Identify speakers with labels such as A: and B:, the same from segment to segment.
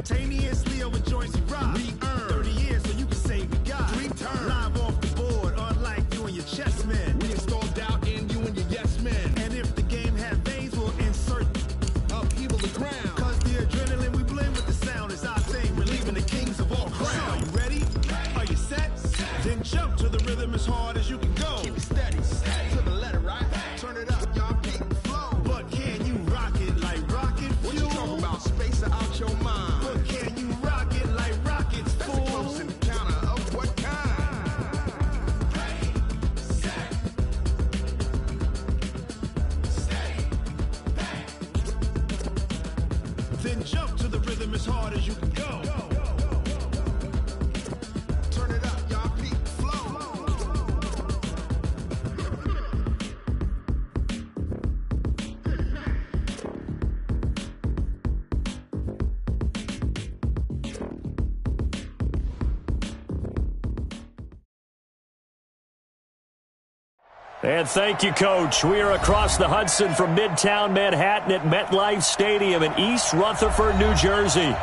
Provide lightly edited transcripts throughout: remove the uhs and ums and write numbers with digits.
A: Simultaneously over joints you rock. We earn 30 years so you can say we got. 3 turns. Live off the board, unlike you and your chess men. We install doubt in you and your yes men. And if the game had veins, we'll insert upheaval the ground. Cause the adrenaline we blend with the sound is our thing. We're leaving the kings of all ground. You ready? Are you set? Then jump to the rhythm as hard as you can go. Keep it steady, to the letter, right? Turn it up, y'all keep it flow. But can you rock it like rocket fuel? What you talking about? Space out your mind. But can you rock it like rockets, fool? That's a close encounter of what kind? Then jump to the rhythm as hard as you can go. Turn it up, y'all keep it flow.
B: And thank you, Coach. We are across the Hudson from Midtown Manhattan at MetLife Stadium in East Rutherford, New Jersey.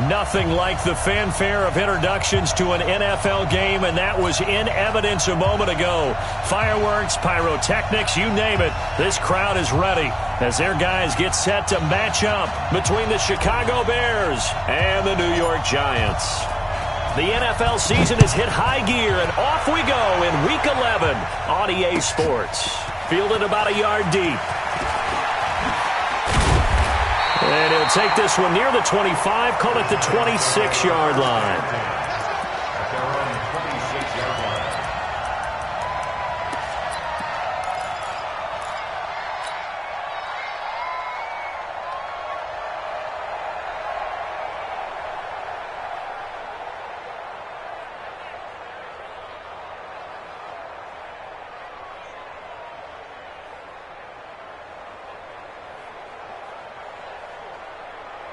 B: Nothing like the fanfare of introductions to an NFL game, and that was in evidence a moment ago. Fireworks, pyrotechnics, you name it. This crowd is ready as their guys get set to match up between the Chicago Bears and the New York Giants. The NFL season has hit high gear, and off we go in Week 11 on EA Sports. Fielded about a yard deep. And he'll take this one near the 25, call it the 26-yard line.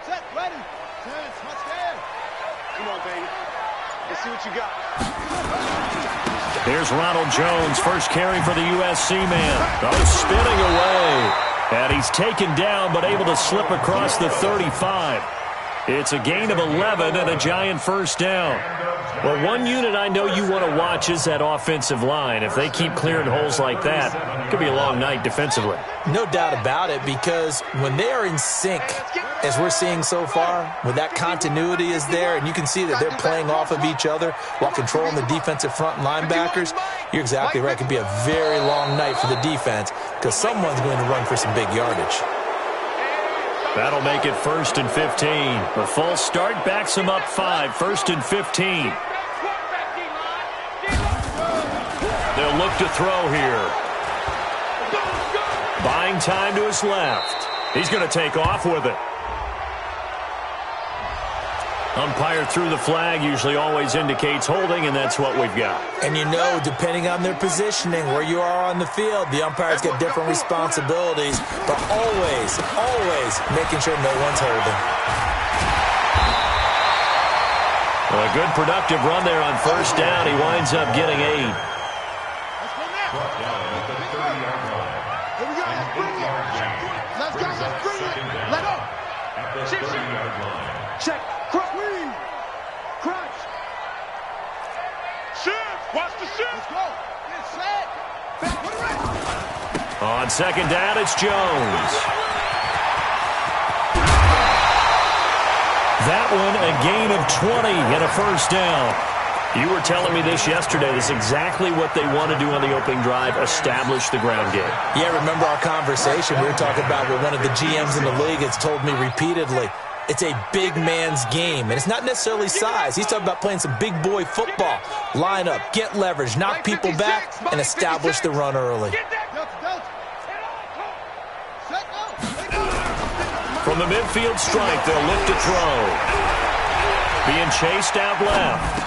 C: Set, ready. Turn, touchdown. Come on, baby. Let's see what you got.
B: Here's Ronald Jones, first carry for the USC man. Oh, spinning away. And he's taken down, but able to slip across the 35. It's a gain of 11 and a Giant first down. Well, one unit I know you want to watch is that offensive line. If they keep clearing holes like that, it could be a long night defensively.
D: No doubt about it, because when they are in sync, as we're seeing so far, when that continuity is there and you can see that they're playing off of each other while controlling the defensive front linebackers, you're exactly right. It could be a very long night for the defense because someone's going to run for some big yardage.
B: That'll make it 1st and 15. The false start backs him up 5. 1st and 15. They'll look to throw here. Buying time to his left. He's going to take off with it. Umpire threw the flag, usually always indicates holding, and that's what we've got.
D: And you know, depending on their positioning, where you are on the field, the umpires get different responsibilities, but always, always making sure no one's holding.
B: Well, a good productive run there on first down. He winds up getting 8.
C: Let's go now. Here we go. Let's bring it. Let's go. Let's bring it. Let go. Check. Screen. Crunch. Shift. Watch the shift. Let's go. Get set. Back. Put it right.
B: On second down, it's Jones. That one, a gain of 20 and a first down. You were telling me this yesterday. This is exactly what they want to do on the opening drive, establish the ground game.
D: Yeah, remember our conversation? We were talking about what one of the GMs in the league has told me repeatedly. It's a big man's game, and it's not necessarily size. He's talking about playing some big boy football. Line up, get leverage, knock people back, and establish the run early.
B: From the midfield strike, they'll look to throw. Being chased out left.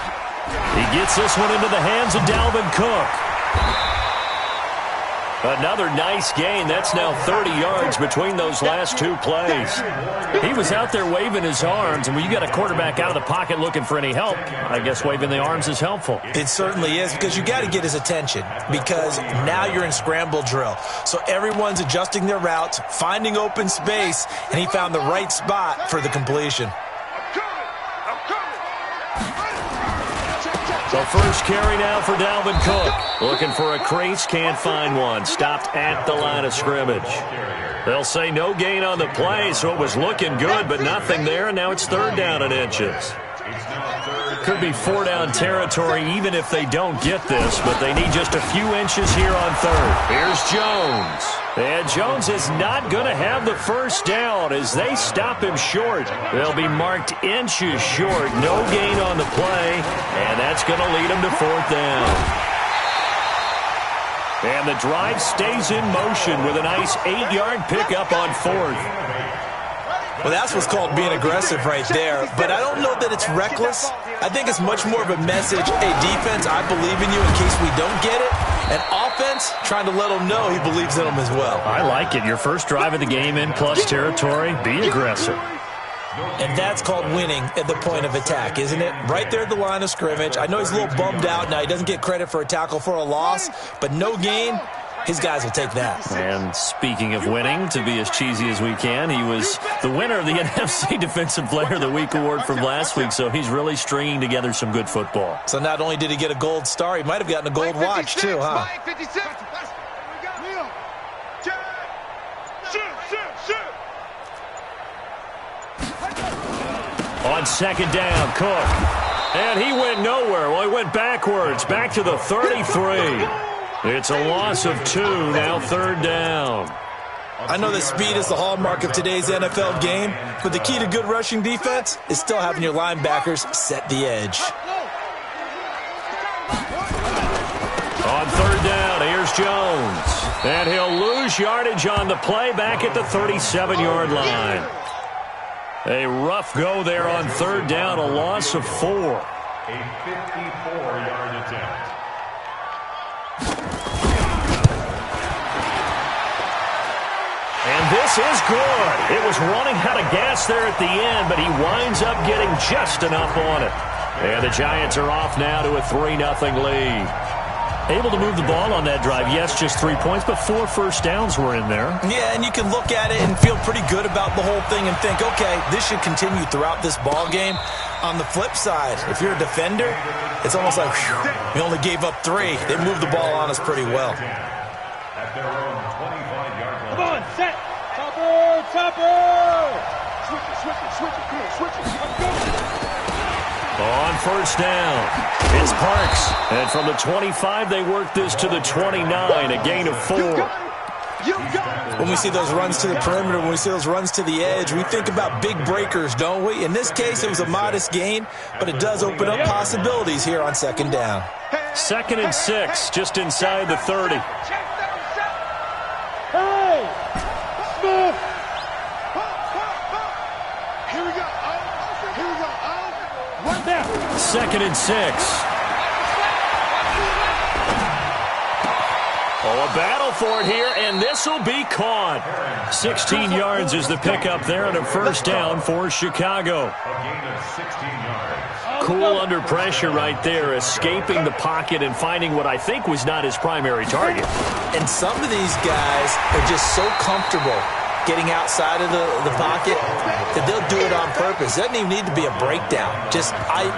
B: He gets this one into the hands of Dalvin Cook. Another nice gain. That's now 30 yards between those last 2 plays. He was out there waving his arms, and when you got a quarterback out of the pocket looking for any help, I guess waving the arms is helpful.
D: It certainly is, because you got to get his attention, because now you're in scramble drill. So everyone's adjusting their routes, finding open space, and he found the right spot for the completion.
B: The first carry now for Dalvin Cook. Looking for a crease, can't find one. Stopped at the line of scrimmage. They'll say no gain on the play, so it was looking good, but nothing there, and now it's 3rd down and inches. Could be 4-down territory even if they don't get this, but they need just a few inches here on 3rd. Here's Jones. And Jones is not going to have the first down as they stop him short. They'll be marked inches short. No gain on the play, and that's going to lead them to 4th down. And the drive stays in motion with a nice 8-yard pickup on 4th.
D: Well, that's what's called being aggressive right there. But I don't know that it's reckless. I think it's much more of a message. Hey, defense, I believe in you in case we don't get it. And offense, trying to let them know he believes in them as well.
B: I like it. Your first drive of the game in plus territory. Be aggressive.
D: And that's called winning at the point of attack, isn't it? Right there at the line of scrimmage. I know he's a little bummed out now. He doesn't get credit for a tackle for a loss, but no gain. His guys will take that.
B: And speaking of winning, to be as cheesy as we can, he was the winner of the NFC Defensive Player of the Week award from last week, so he's really stringing together some good football.
D: So not only did he get a gold star, he might have gotten a gold watch too, huh?
B: On 2nd down, Cook. And he went nowhere. Well, he went backwards, back to the 33. It's a loss of 2, now 3rd down.
D: I know that speed is the hallmark of today's NFL game, but the key to good rushing defense is still having your linebackers set the edge.
B: On 3rd down, here's Jones. And he'll lose yardage on the play back at the 37-yard line. A rough go there on 3rd down, a loss of 4.
E: A 54-yard attempt.
B: And this is good. It was running out of gas there at the end, but he winds up getting just enough on it. And the Giants are off now to a 3-0 lead. Able to move the ball on that drive. Yes, just 3 points, but 4 first downs were in there.
D: Yeah, and you can look at it and feel pretty good about the whole thing and think, okay, this should continue throughout this ball game. On the flip side, if you're a defender, it's almost like, whew, we only gave up 3. They moved the ball on us pretty well.
E: At their own 25-yard line.
C: Come on, set. Topper, topper. Switch it, switch it, switch it. Come on, switch it. Let's go.
B: On 1st down, it's Parks. And from the 25, they work this to the 29, a gain of 4.
D: When we see those runs to the perimeter, when we see those runs to the edge, we think about big breakers, don't we? In this case, it was a modest gain, but it does open up possibilities here on 2nd down.
B: 2nd and 6, just inside the 30.
C: Hey! Smith! Here we go. Here we go. Right there.
B: 2nd and 6. Oh, a battle for it here, and this will be caught. 16 yards is the pickup there, and a 1st down for Chicago.
E: A gain of 16 yards.
B: Cool under pressure right there, escaping the pocket and finding what I think was not his primary target.
D: And some of these guys are just so comfortable getting outside of the pocket that they'll do it on purpose. It doesn't even need to be a breakdown.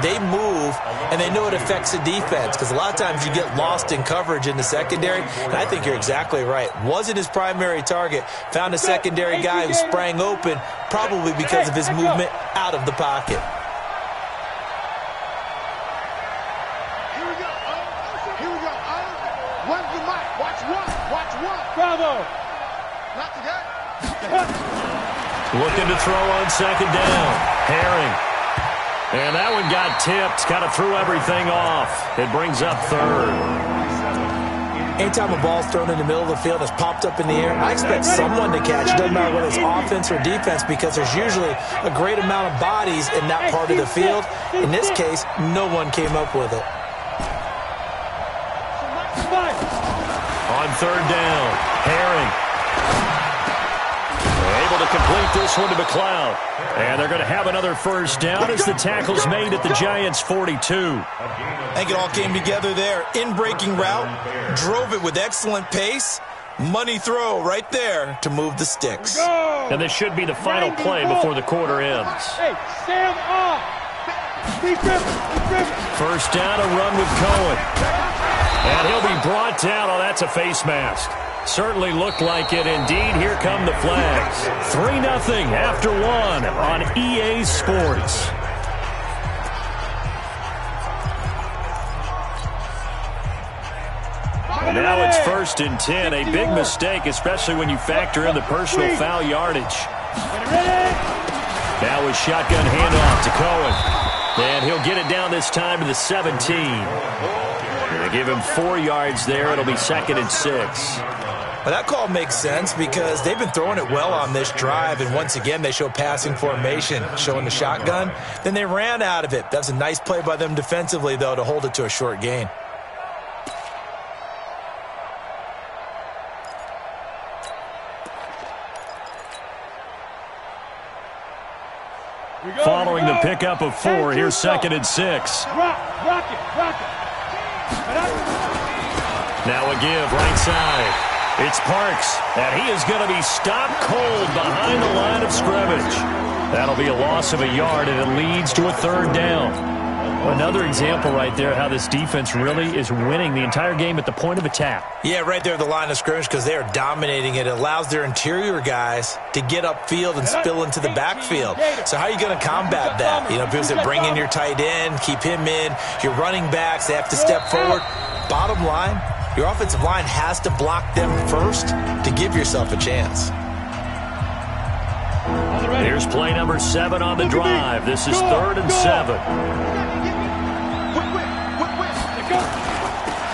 D: They move, and they know it affects the defense because a lot of times you get lost in coverage in the secondary, and I think you're exactly right. Wasn't his primary target. Found a secondary guy who sprang open, probably because of his movement out of the pocket.
C: Here we go. Here we go. One's the mic. Watch one. Watch one. Bravo. Not today.
B: Looking to throw on 2nd down. Herring. And that one got tipped. Kind of threw everything off. It brings up 3rd.
D: Anytime a ball's thrown in the middle of the field, it's popped up in the air, I expect someone to catch. It doesn't matter whether it's offense or defense because there's usually a great amount of bodies in that part of the field. In this case, no one came up with it.
B: On 3rd down, Herring. Able to complete this one to McLeod. And they're going to have another 1st down as the tackle's made at the Giants' 42.
D: I think it all came together there. In-breaking route, drove it with excellent pace. Money throw right there to move the sticks.
B: And this should be the final play before the quarter ends.
C: Hey, stand up.
B: First down, a run with Cohen. And he'll be brought down. Oh, that's a face mask. Certainly looked like it. Indeed, here come the flags. 3-0 after one on EA Sports. Now it's 1st and 10. A big mistake, especially when you factor in the personal foul yardage. Now a shotgun handoff to Cohen. And he'll get it down this time to the 17. They give him 4 yards there. It'll be 2nd and 6.
D: Well, that call makes sense because they've been throwing it well on this drive, and once again they show passing formation, showing the shotgun. Then they ran out of it. That's a nice play by them defensively, though, to hold it to a short gain.
B: Following the pickup of 4, here's 2nd and 6.
C: Rock it.
B: Now a give right side. It's Parks, and he is going to be stopped cold behind the line of scrimmage. That'll be a loss of a yard, and it leads to a 3rd down. Another example right there how this defense really is winning the entire game at the point of attack.
D: Yeah, right there at the line of scrimmage because they are dominating it. It allows their interior guys to get upfield and spill into the backfield. So how are you going to combat that? You know, because they bring in your tight end, keep him in. Your running backs, they have to step forward. Bottom line, your offensive line has to block them first to give yourself a chance.
B: Here's play number 7 on the drive. This is 3rd and 7.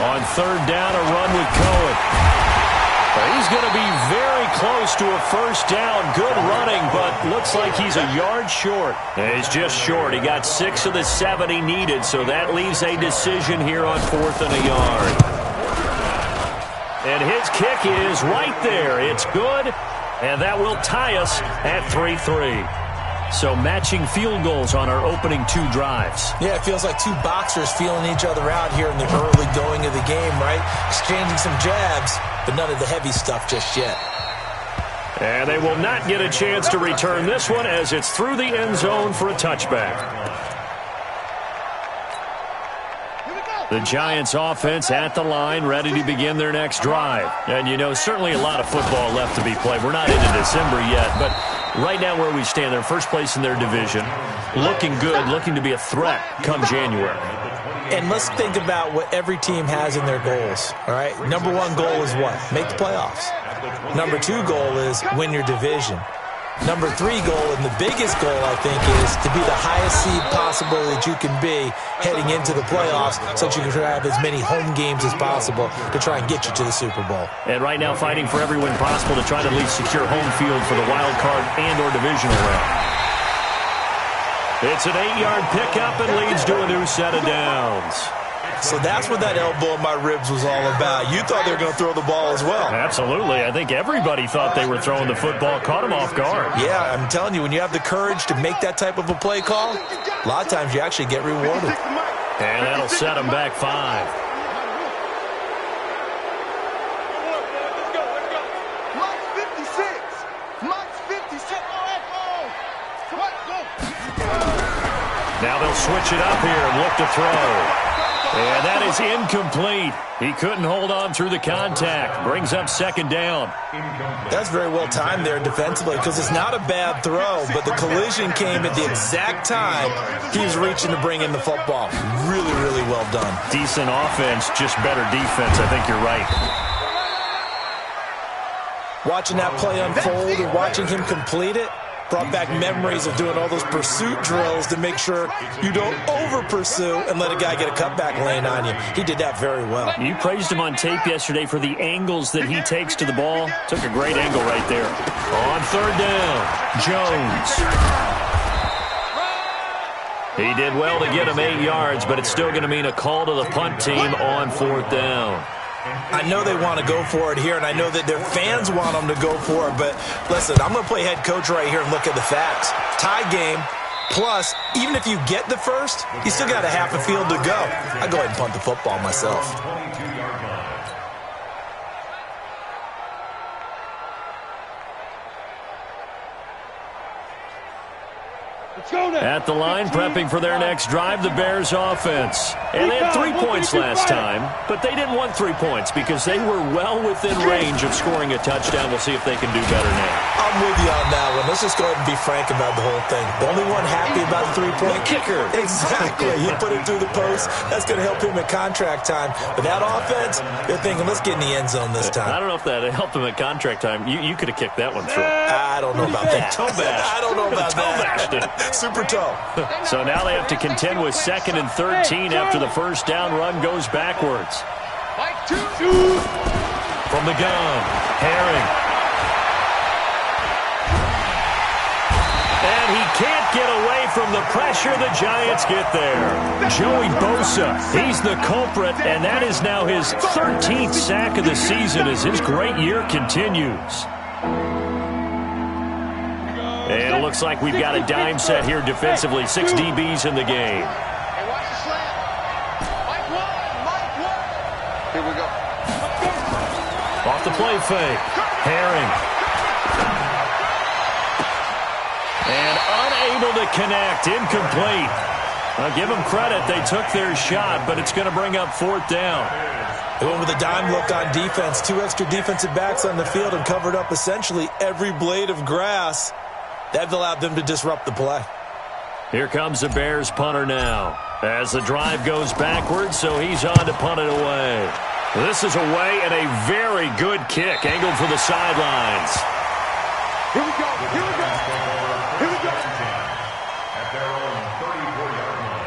B: On 3rd down, a run with Cohen. He's going to be very close to a 1st down. Good running, but looks like he's a yard short. And he's just short. He got 6 of the 7 he needed, so that leaves a decision here on 4th and a yard. And his kick is right there. It's good, and that will tie us at 3-3. So matching field goals on our opening 2 drives.
D: Yeah, it feels like 2 boxers feeling each other out here in the early going of the game, right? Exchanging some jabs, but none of the heavy stuff just yet.
B: And they will not get a chance to return this one as it's through the end zone for a touchback. The Giants offense at the line, ready to begin their next drive. And, you know, certainly a lot of football left to be played. We're not into December yet, but right now where we stand, they're first place in their division. Looking good, looking to be a threat come January.
D: And let's think about what every team has in their goals, all right? Number 1 goal is what? Make the playoffs. Number 2 goal is win your division. Number 3 goal, and the biggest goal, I think, is to be the highest seed possible that you can be heading into the playoffs so that you can have as many home games as possible to try and get you to the Super Bowl.
B: And right now fighting for every win possible to try to at least secure home field for the wild card and or divisional round. It's an 8-yard pickup and leads to a new set of downs.
D: So that's what that elbow in my ribs was all about. You thought they were going to throw the ball as well.
B: Absolutely. I think everybody thought they were throwing the football, caught him off guard.
D: Yeah, I'm telling you, when you have the courage to make that type of a play call, a lot of times you actually get rewarded.
B: And that'll set them back 5. Now they'll switch it up here and look to throw. And that is incomplete. He couldn't hold on through the contact. Brings up 2nd down.
D: That's very well timed there defensively because it's not a bad throw, but the collision came at the exact time he was reaching to bring in the football. Really, really well done.
B: Decent offense, just better defense. I think you're right.
D: Watching that play unfold and watching him complete it brought back memories of doing all those pursuit drills to make sure you don't over-pursue and let a guy get a cutback lane on you. He did that very well.
B: You praised him on tape yesterday for the angles that he takes to the ball. Took a great angle right there. On 3rd down, Jones. He did well to get him 8 yards, but it's still going to mean a call to the punt team on 4th down.
D: I know they want to go for it here, and I know that their fans want them to go for it, but listen, I'm going to play head coach right here and look at the facts. Tie game, plus, even if you get the first, you still got a half a field to go. I go ahead and punt the football myself.
B: At the line, prepping for their next drive, the Bears offense. And they had 3 points last time, but they didn't want 3 points because they were well within range of scoring a touchdown. We'll see if they can do better now.
D: I'm with you on that one. Let's just go ahead and be frank about the whole thing. The only one happy about the three-point
B: kicker.
D: Exactly. He put it through the post. That's going to help him at contract time. But that offense, they're thinking, let's get in the end zone this time.
B: I don't know if that helped him at contract time. You could have kicked that one through.
D: I don't know about that.
B: Toe bash.
D: I don't know about
B: that.
D: Super toe.
B: So now they have to contend with 2nd and 13 after the first down run goes backwards. From the gun, Herring. And he can't get away from the pressure. The Giants get there. Joey Bosa, he's the culprit, and that is now his 13th sack of the season as his great year continues. And it looks like we've got a dime set here defensively. 6 DBs in the game.
C: Here we go.
B: Off the play fake. Herring. And unable to connect. Incomplete. I'll give them credit. They took their shot, but it's going to bring up 4th down.
D: They went with a dime look on defense. 2 extra defensive backs on the field and covered up essentially every blade of grass. That allowed them to disrupt the play.
B: Here comes the Bears punter now. As the drive goes backwards, so he's on to punt it away. This is away and a very good kick, angled for the sidelines.
C: Here we go. Here we go. Here we go.
E: At their own 34-yard line.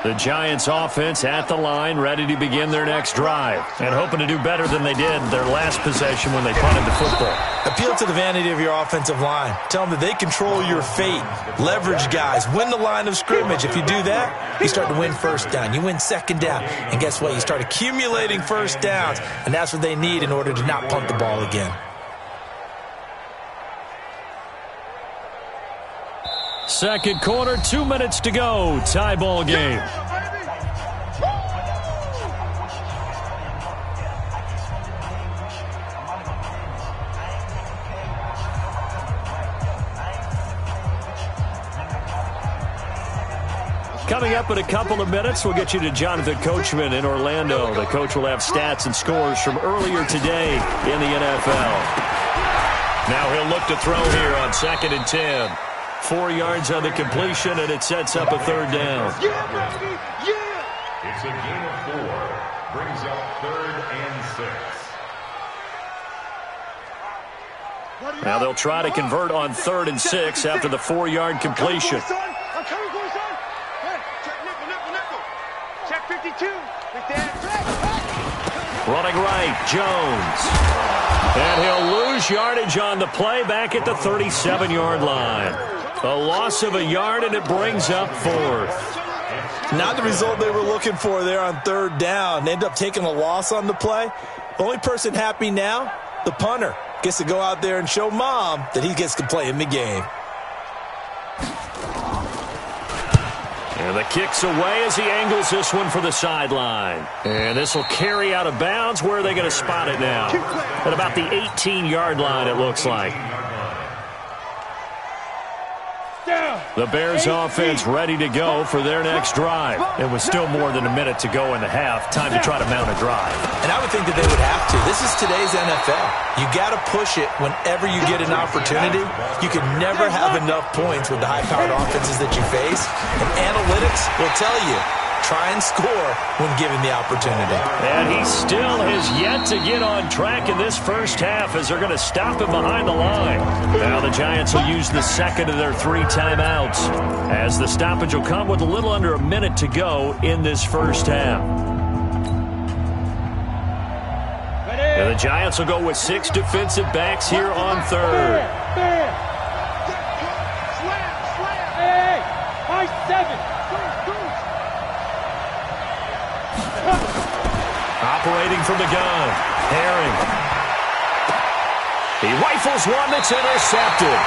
B: The Giants offense at the line, ready to begin their next drive, and hoping to do better than they did their last possession when they punted the football.
D: Appeal to the vanity of your offensive line. Tell them that they control your fate. Leverage guys. Win the line of scrimmage. If you do that, you start to win first down. You win second down. And guess what? You start accumulating first downs, and that's what they need in order to not punt the ball again.
B: Second quarter, 2 minutes to go. Tie ball game. Coming up in a couple of minutes, we'll get you to Jonathan Coachman in Orlando. The coach will have stats and scores from earlier today in the NFL. Now he'll look to throw here on 2nd and 10. 4 yards on the completion, and it sets up a 3rd down.
C: Yeah, baby. Yeah.
E: It's a game of 4. Brings up 3rd and 6.
B: Now they'll try to convert on 3rd and 6 after the 4-yard completion.
C: Check 52.
B: Running right, Jones. And he'll lose yardage on the play back at the 37-yard line. A loss of a yard, and it brings up 4th.
D: Not the result they were looking for there on 3rd down. They end up taking a loss on the play. The only person happy now, the punter, gets to go out there and show mom that he gets to play in the game.
B: And the kick's away as he angles this one for the sideline. And this will carry out of bounds. Where are they going to spot it now? At about the 18-yard line, it looks like. The Bears offense ready to go for their next drive. It was still more than a minute to go in the half. Time to try to mount a drive.
D: And I would think that they would have to. This is today's NFL. You got to push it whenever you get an opportunity. You can never have enough points with the high-powered offenses that you face. And analytics will tell you, try and score when given the opportunity.
B: And he still has yet to get on track in this first half as they're going to stop him behind the line. Now the Giants will use the second of their 3 timeouts as the stoppage will come with a little under a minute to go in this first half. And the Giants will go with 6 defensive backs here on 3rd.
C: Hey, high 7.
B: Operating from the gun, Herring. He rifles one that's intercepted.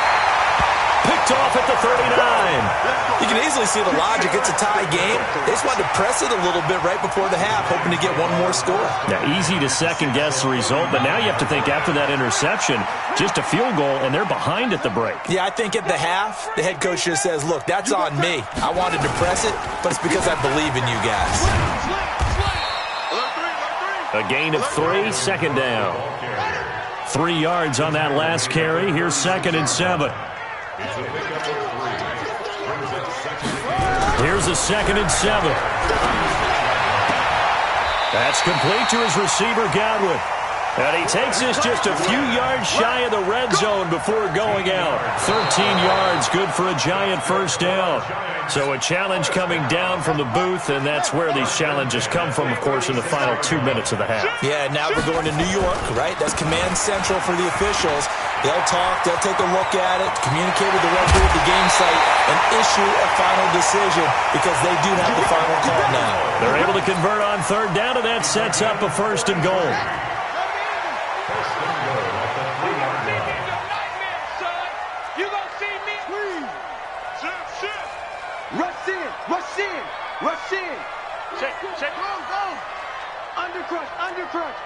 B: Picked off at the 39.
D: You can easily see the logic. It's a tie game. They just wanted to press it a little bit right before the half, hoping to get one more score.
B: Now, easy to second-guess the result, but now you have to think after that interception, just a field goal, and they're behind at the break.
D: Yeah, I think at the half, the head coach just says, look, that's on me. I wanted to press it, but it's because I believe in you guys.
B: A gain of 3, second down. 3 yards on that last carry. Here's 2nd and 7. Here's a 2nd and 7. That's complete to his receiver, Godwin. And he takes this just a few yards shy of the red zone before going out. 13 yards, good for a giant first down. So a challenge coming down from the booth, and that's where these challenges come from, of course, in the final 2 minutes of the half.
D: Yeah, now we're going to New York, right? That's command central for the officials. They'll talk, they'll take a look at it, communicate with the referee at the game site, and issue a final decision because they do have the final call now.
B: They're able to convert on 3rd down, and that sets up a 1st and goal.
C: Rush in. Check. Go. Undercrush.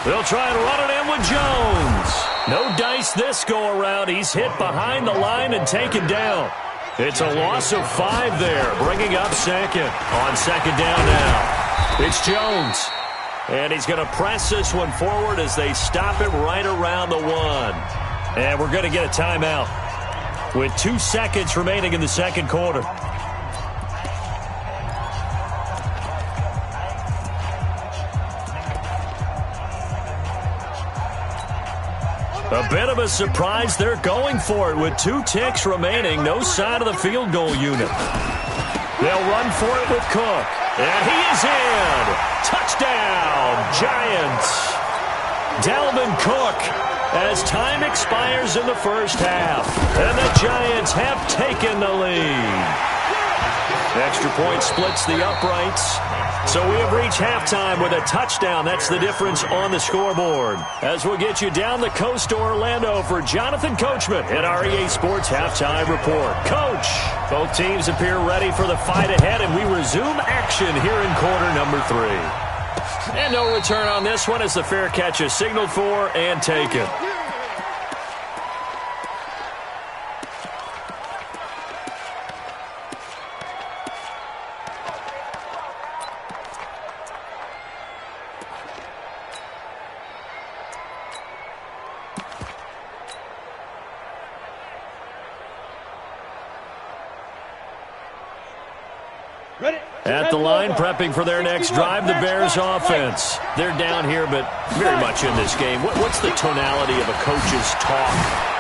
B: They'll try and run it in with Jones. No dice this go-around. He's hit behind the line and taken down. It's a loss of 5 there, bringing up 2nd. On 2nd down now. It's Jones. And he's going to press this one forward as they stop it right around the 1. And we're going to get a timeout with 2 seconds remaining in the second quarter. A bit of a surprise. They're going for it with 2 ticks remaining. No sign of the field goal unit. They'll run for it with Cook. And he is in. Touchdown, Giants. Dalvin Cook as time expires in the first half. And the Giants have taken the lead. Extra point splits the uprights. So we have reached halftime with a touchdown. That's the difference on the scoreboard. As we'll get you down the coast to Orlando for Jonathan Coachman at our EA Sports Halftime Report. Coach, both teams appear ready for the fight ahead, and we resume action here in quarter number 3. And no return on this one as the fair catch is signaled for and taken. At the line, prepping for their next drive, the Bears offense. They're down here, but very much in this game. What's the tonality of a coach's talk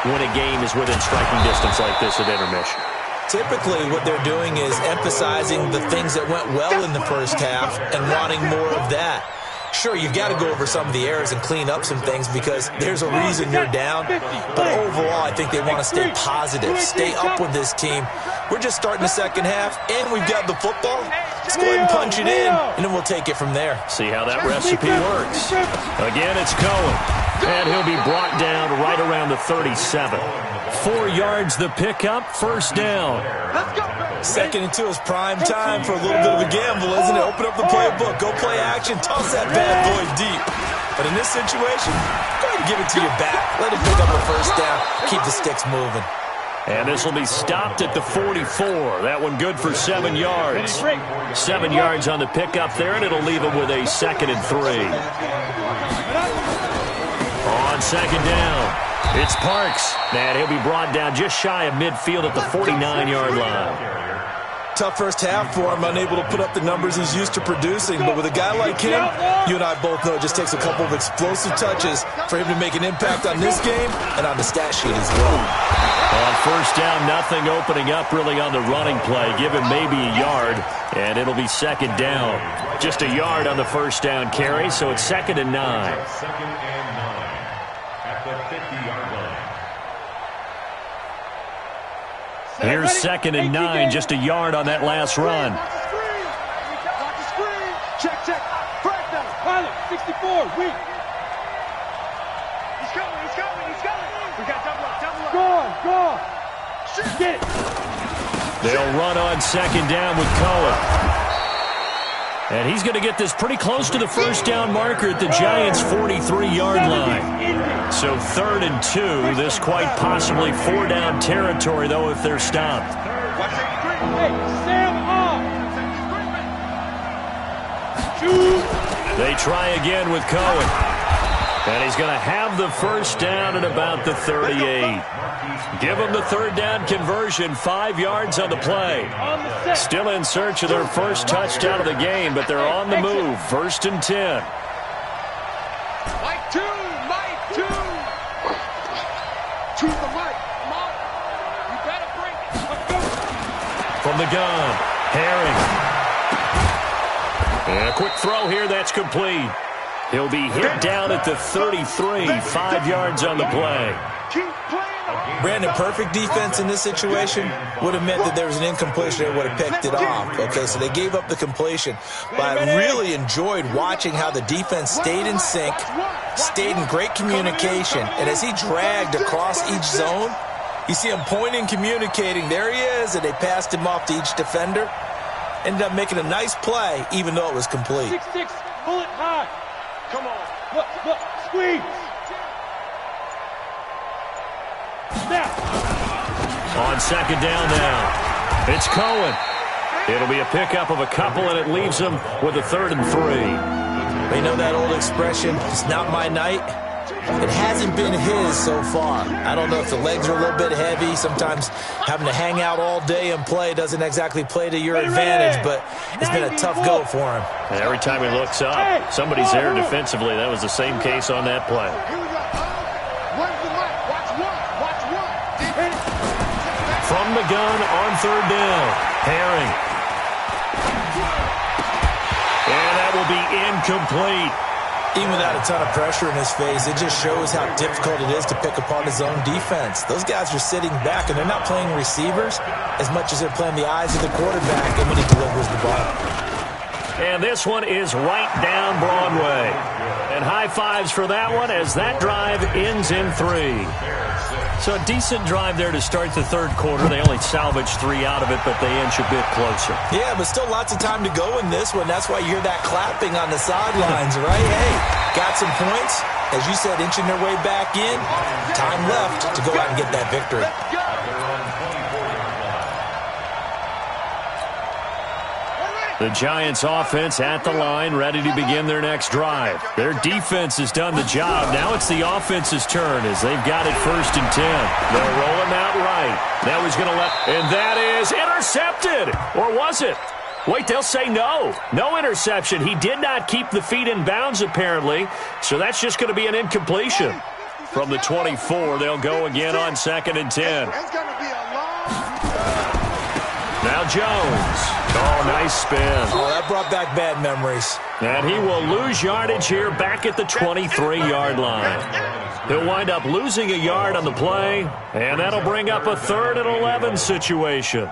B: when a game is within striking distance like this at intermission?
D: Typically, what they're doing is emphasizing the things that went well in the first half and wanting more of that. Sure, you've got to go over some of the errors and clean up some things because there's a reason you're down. But overall, I think they want to stay positive, stay up with this team. We're just starting the second half, and we've got the football. Let's go ahead and punch it in, and then we'll take it from there.
B: See how that recipe works. Again, it's Cohen. And he'll be brought down right around the 37. 4 yards the pickup, first down.
D: Second and 2 is prime time for a little bit of a gamble, isn't it? Open up the playbook, go play action, toss that bad boy deep. But in this situation, go ahead and give it to your back. Let it pick up a first down. Keep the sticks moving.
B: And this will be stopped at the 44. That one good for 7 yards. 7 yards on the pickup there, and it'll leave him with a 2nd and 3. On 2nd down, it's Parks. And he'll be brought down just shy of midfield at the 49-yard line.
D: Tough first half for him, unable to put up the numbers he's used to producing. But with a guy like him, you and I both know it just takes a couple of explosive touches for him to make an impact on this game and on the stat sheet as well.
B: On first down, nothing opening up really on the running play. Give him maybe a yard, and it'll be 2nd down. Just a yard on the first down carry, so it's 2nd and 9.
E: 2nd and 9 at the 50-yard line.
B: Here's 2nd and 9, just a yard on that last run.
C: Watch the screen. Check. First down. Pilot, 64, weak. He's coming. We got double up.
F: Go.
B: They'll run on second down with Cohen. And he's going to get this pretty close to the first down marker at the Giants' 43-yard line. So 3rd and 2. This quite possibly 4-down territory, though, if they're stopped. They try again with Cohen. And he's going to have the first down at about the 38. Give them the 3rd down conversion, 5 yards on the play. Still in search of their first touchdown of the game, but they're on the move. 1st and 10.
C: Mike 2, Mike 2. To the mic. Come on. You better bring it. Let's go.
B: From the gun, Herring. And a quick throw here, that's complete. He'll be hit down at the 33, 5 yards on the play.
D: Brandon, perfect defense in this situation would have meant that there was an incompletion and would have picked it off. Okay, so they gave up the completion. But I really enjoyed watching how the defense stayed in sync, stayed in great communication. And as he dragged across each zone, you see him pointing, communicating. There he is, and they passed him off to each defender. Ended up making a nice play, even though it was complete.
C: 6-6, pull it high. Come on. Look, squeeze. Snap.
B: On second down now, it's Cohen. It'll be a pickup of a couple, and it leaves them with a 3rd and 3.
D: You know that old expression, it's not my night? It hasn't been his so far. I don't know if the legs are a little bit heavy. Sometimes having to hang out all day and play doesn't exactly play to your advantage, but it's been a tough go for him.
B: And every time he looks up, somebody's there defensively. That was the same case on that play.
C: Here we go. Where's the mic? Watch one. Watch one.
B: From the gun on 3rd down, Herring. And that will be incomplete.
D: Even without a ton of pressure in his face, it just shows how difficult it is to pick apart his own defense. Those guys are sitting back, and they're not playing receivers as much as they're playing the eyes of the quarterback and when he delivers the ball.
B: And this one is right down Broadway. And high fives for that one as that drive ends in 3. So a decent drive there to start the 3rd quarter. They only salvaged 3 out of it, but they inch a bit closer.
D: Yeah, but still lots of time to go in this one. That's why you hear that clapping on the sidelines, right? Hey, got some points. As you said, inching their way back in. Time left to go out and get that victory.
B: The Giants offense at the line, ready to begin their next drive. Their defense has done the job. Now it's the offense's turn as they've got it 1st and 10. They'll roll him out right. Now he's going to and that is intercepted. Or was it? Wait, they'll say no. No interception. He did not keep the feet in bounds, apparently. So that's just going to be an incompletion. From the 24, they'll go again on 2nd and 10.
C: It's going to be a long.
B: Now Jones. Oh, nice spin.
D: Oh, that brought back bad memories.
B: And he will lose yardage here back at the 23-yard line. He'll wind up losing a yard on the play, and that'll bring up a 3rd and 11 situation.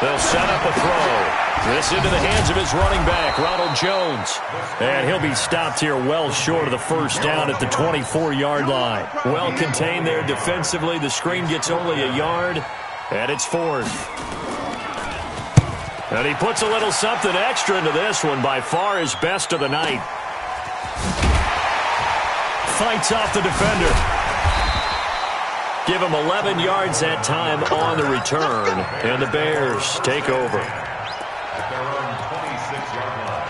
B: They'll set up a throw. This into the hands of his running back, Ronald Jones. And he'll be stopped here well short of the first down at the 24-yard line. Well contained there defensively. The screen gets only a yard, and it's 4th. And he puts a little something extra into this one, by far his best of the night. Fights off the defender. Give him 11 yards that time on the return, and the Bears take over.
E: At their own 26-yard line.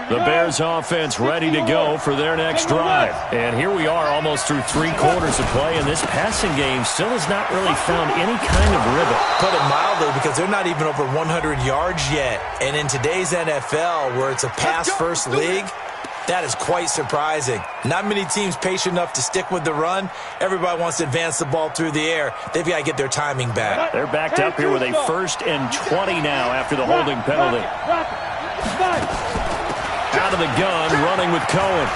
B: The Bears offense ready to go for their next drive. And here we are almost through 3 quarters of play, and this passing game still has not really found any kind of rhythm.
D: Put it mildly, because they're not even over 100 yards yet. And in today's NFL, where it's a pass-first league, that is quite surprising. Not many teams patient enough to stick with the run. Everybody wants to advance the ball through the air. They've got to get their timing back.
B: They're backed up here with a 1st and 20 now after the holding penalty. Out of the gun, running with Cohen.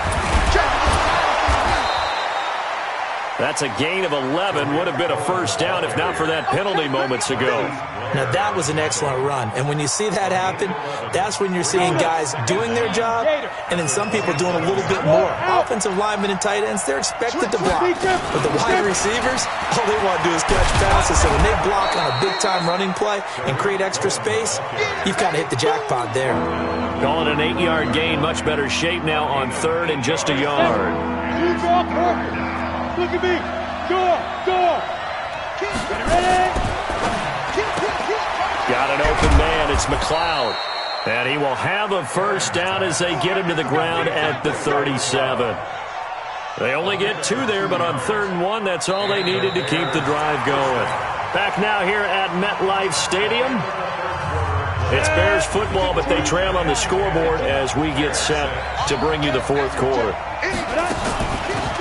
B: That's a gain of 11. Would have been a first down if not for that penalty moments ago.
D: Now, that was an excellent run. And when you see that happen, that's when you're seeing guys doing their job and then some people doing a little bit more. Offensive linemen and tight ends, they're expected to block. But the wide receivers, all they want to do is catch passes. So when they block on a big-time running play and create extra space, you've kind of hit the jackpot there.
B: Calling an 8-yard gain, much better shape now on third and just a yard.
C: Look at me. Go. Ready?
B: Got an open man. It's McLeod. And he will have a first down as they get him to the ground at the 37. They only get 2 there, but on 3rd and 1, that's all they needed to keep the drive going. Back now here at MetLife Stadium. It's Bears football, but they trail on the scoreboard as we get set to bring you the 4th quarter.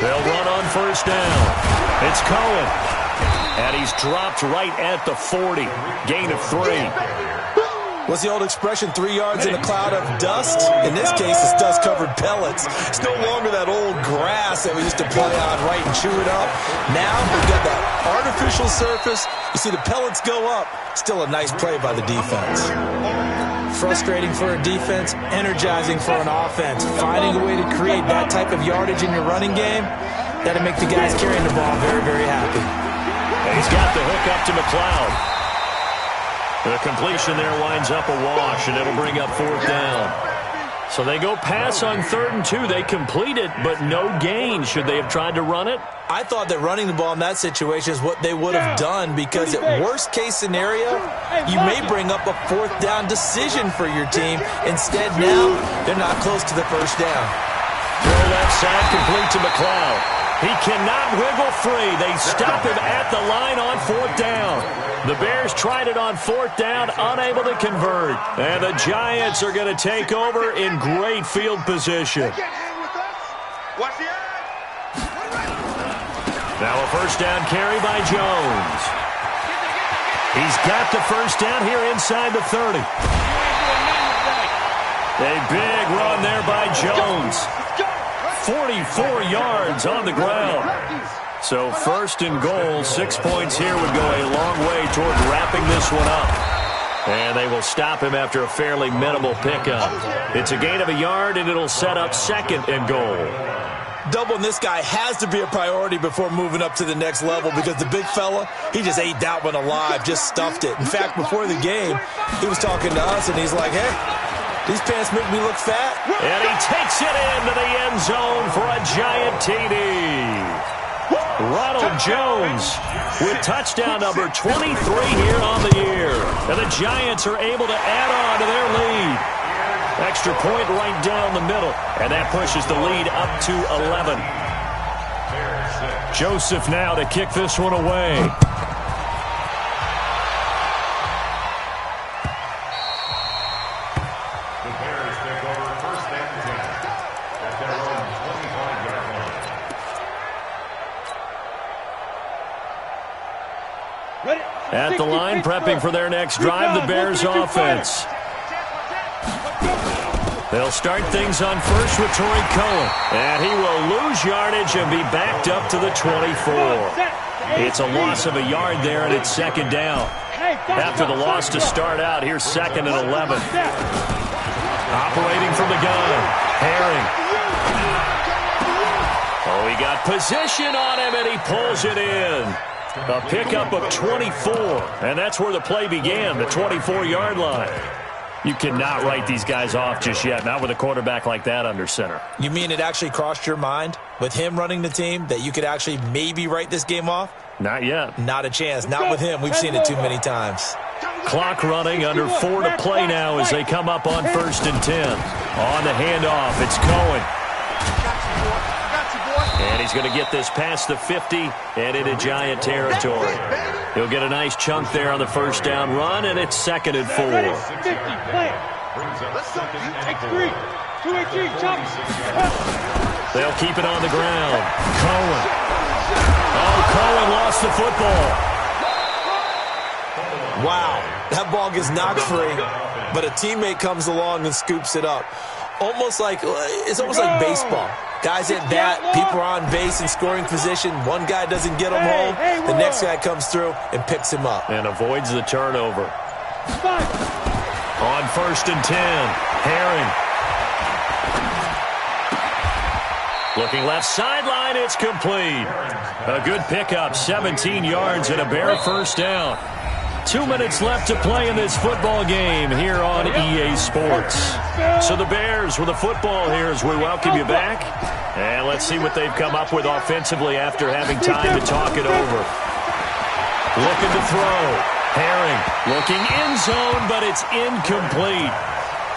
B: They'll run on first down. It's Cohen. And he's dropped right at the 40. Gain of 3.
D: What's the old expression, 3 yards in a cloud of dust? In this case, it's dust-covered pellets. It's no longer that old grass that we used to play on, right, and chew it up. Now we've got that artificial surface. You see the pellets go up. Still a nice play by the defense. Frustrating for a defense, energizing for an offense. Finding a way to create that type of yardage in your running game, that'll make the guys carrying the ball very, very happy.
B: And he's got the hook up to McLeod. The completion there winds up a wash, and it'll bring up 4th down. So they go pass on 3rd and 2. They complete it, but no gain. Should they have tried to run it?
D: I thought that running the ball in that situation is what they would have done, because at worst case scenario, you may bring up a 4th down decision for your team. Instead, now, they're not close to the first down.
B: Throw left side, complete to McLeod. He cannot wiggle free. They stop him at the line on 4th down. The Bears tried it on 4th down, unable to convert. And the Giants are going to take over in great field position. Now a first down carry by Jones. He's got the first down here inside the 30. A big run there by Jones. 44 yards on the ground. So 1st and goal, 6 points here would go a long way toward wrapping this one up. And they will stop him after a fairly minimal pickup. It's a gain of a yard, and it'll set up 2nd and goal.
D: Doubling this guy has to be a priority before moving up to the next level, because the big fella, he just ate that one alive, just stuffed it. In fact, before the game, he was talking to us, and he's like, hey, these pants make me look fat.
B: And he takes it into the end zone for a giant TD. Ronald Jones with touchdown number 23 here on the year. And the Giants are able to add on to their lead. Extra point right down the middle. And that pushes the lead up to 11. Joseph now to kick this one away. At the line, prepping for their next drive, the Bears offense. They'll start things on first with Torrey Cohen. And he will lose yardage and be backed up to the 24. It's a loss of a yard there, and it's 2nd down. After the loss to start out, here's 2nd and 11. Operating from the gun, Herring. Oh, he got position on him, and he pulls it in. A pickup of 24, and that's where the play began, the 24-yard line. You cannot write these guys off just yet, not with a quarterback like that under center.
D: You mean it actually crossed your mind with him running the team that you could actually maybe write this game off?
B: Not yet.
D: Not a chance. Not with him. We've seen it too many times.
B: Clock running, under 4 to play now as they come up on 1st and 10. On the handoff, it's Cohen. And he's going to get this past the 50 and into Giant territory. He'll get a nice chunk there on the first down run, and it's 2nd and 4. They'll keep it on the ground. Cohen. Oh, Cohen lost the football.
D: Wow, that ball gets knocked free, but a teammate comes along and scoops it up. Almost like baseball. Guys at bat, people are on base in scoring position. One guy doesn't get him home. The next guy comes through and picks him up.
B: And avoids the turnover. On 1st and 10, Herring. Looking left sideline, it's complete. A good pickup, 17 yards and a Bear first down. 2 minutes left to play in this football game here on EA Sports. So the Bears with the football here as we welcome you back. And let's see what they've come up with offensively after having time to talk it over. Looking to throw. Herring looking end zone, but it's incomplete.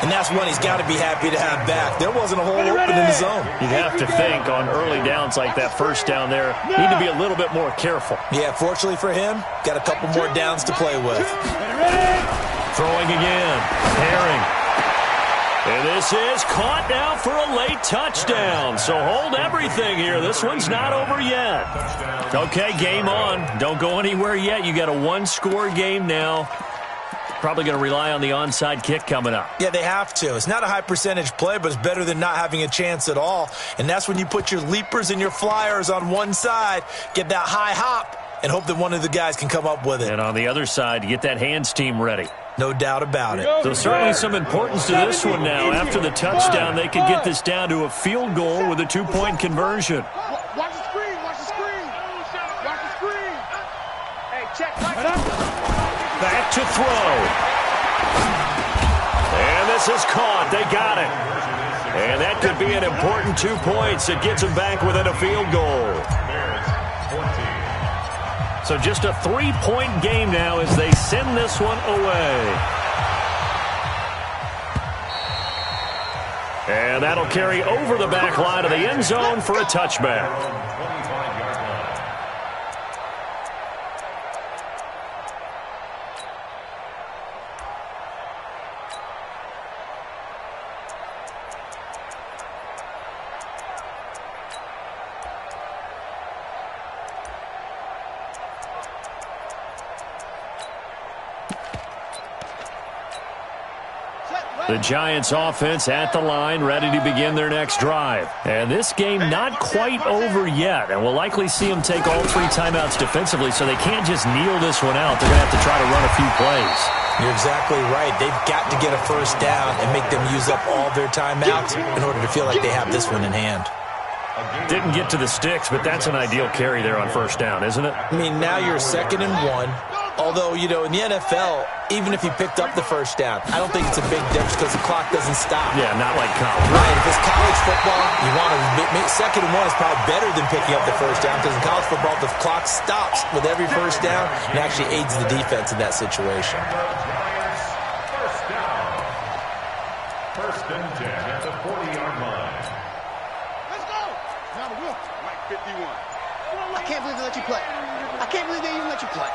D: And that's one he's got to be happy to have back. There wasn't a hole open in the zone.
B: You'd have to think on early downs like that first down there, need to be a little bit more careful.
D: Yeah, fortunately for him, got a couple more downs to play with.
B: Throwing again. Herring. And this is caught now for a late touchdown. So hold everything here. This one's not over yet. Okay, game on. Don't go anywhere yet. You got a one-score game now. Probably going to rely on the onside kick coming up.
D: Yeah, they have to. It's not a high percentage play, but it's better than not having a chance at all. And that's when you put your leapers and your flyers on one side, get that high hop, and hope that one of the guys can come up with it.
B: And on the other side, get that hands team ready.
D: No doubt about it.
B: So certainly some importance to this one now. After the touchdown, they could get this down to a field goal with a two-point conversion.
C: Watch the screen. Watch the screen. Watch the screen. Hey, check.
B: Back to throw. And this is caught. They got it. And that could be an important 2 points. It gets them back within a field goal. So just a 3-point game now as they send this one away. And that'll carry over the back line of the end zone for a touchback. The Giants offense at the line, ready to begin their next drive. And this game not quite over yet. And we'll likely see them take all 3 timeouts defensively, so they can't just kneel this one out. They're going to have to try to run a few plays.
D: You're exactly right. They've got to get a first down and make them use up all their timeouts in order to feel like they have this one in hand.
B: Didn't get to the sticks, but that's an ideal carry there on first down, isn't it?
D: I mean, now you're 2nd and 1. Although, you know, in the NFL, even if you picked up the first down, I don't think it's a big difference because the clock doesn't stop.
B: Yeah, not like college.
D: Right, if it's college football, you want to make 2nd and 1 is probably better than picking up the first down because in college football, the clock stops with every first down and actually aids the defense in that situation.
E: First and 10 at the 40-yard line.
C: Let's go. Now the Wolf. Mike 51. I can't believe they let you play. I can't believe they even let you play.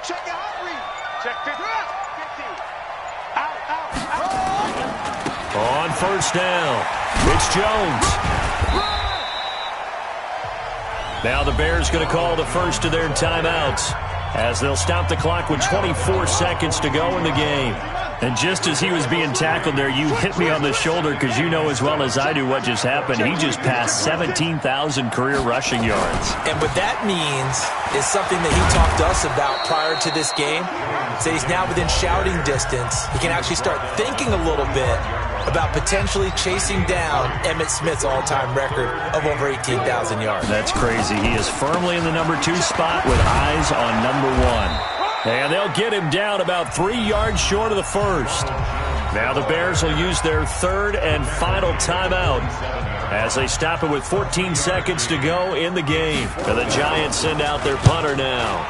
C: Check your heart read. Check 50. Out.
B: On first down, it's Jones. Now the Bears going to call the first of their timeouts as they'll stop the clock with 24 seconds to go in the game. And just as he was being tackled there, you hit me on the shoulder because you know as well as I do what just happened. He just passed 17,000 career rushing yards.
D: And what that means is something that he talked to us about prior to this game. So he's now within shouting distance. He can actually start thinking a little bit about potentially chasing down Emmitt Smith's all-time record of over 18,000 yards.
B: That's crazy. He is firmly in the number 2 spot with eyes on number 1. And they'll get him down about 3 yards short of the first. Now the Bears will use their 3rd and final timeout as they stop it with 14 seconds to go in the game. And the Giants send out their punter now.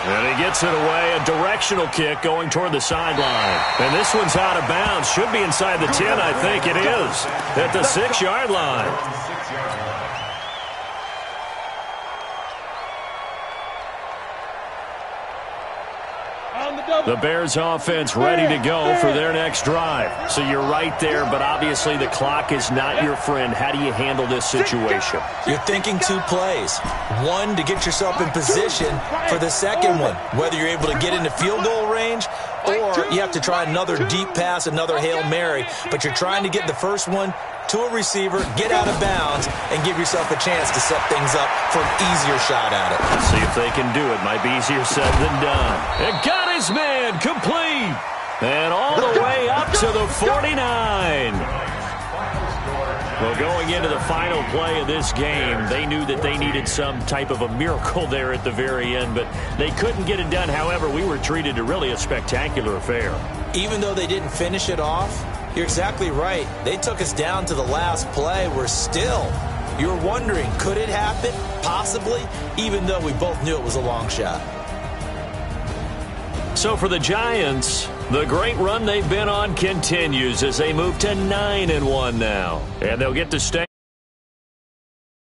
B: And he gets it away, a directional kick going toward the sideline. And this one's out of bounds. Should be inside the 10, I think it is, at the 6-yard line. The Bears offense ready to go for their next drive. So you're right there, but obviously the clock is not your friend. How do you handle this situation?
D: You're thinking 2 plays. One, to get yourself in position for the second one, whether you're able to get into field goal range or you have to try another deep pass, another Hail Mary, but you're trying to get the first one to a receiver, get out of bounds, and give yourself a chance to set things up for an easier shot at it.
B: Let's see if they can do it. Might be easier said than done. And got his man complete. And all the way up to the 49. Well, going into the final play of this game, they knew that they needed some type of a miracle there at the very end, but they couldn't get it done. However, we were treated to really a spectacular affair.
D: Even though they didn't finish it off, you're exactly right. They took us down to the last play. You're wondering, could it happen? Possibly, even though we both knew it was a long shot.
B: So for the Giants, the great run they've been on continues as they move to 9-1 now. And they'll get to stay.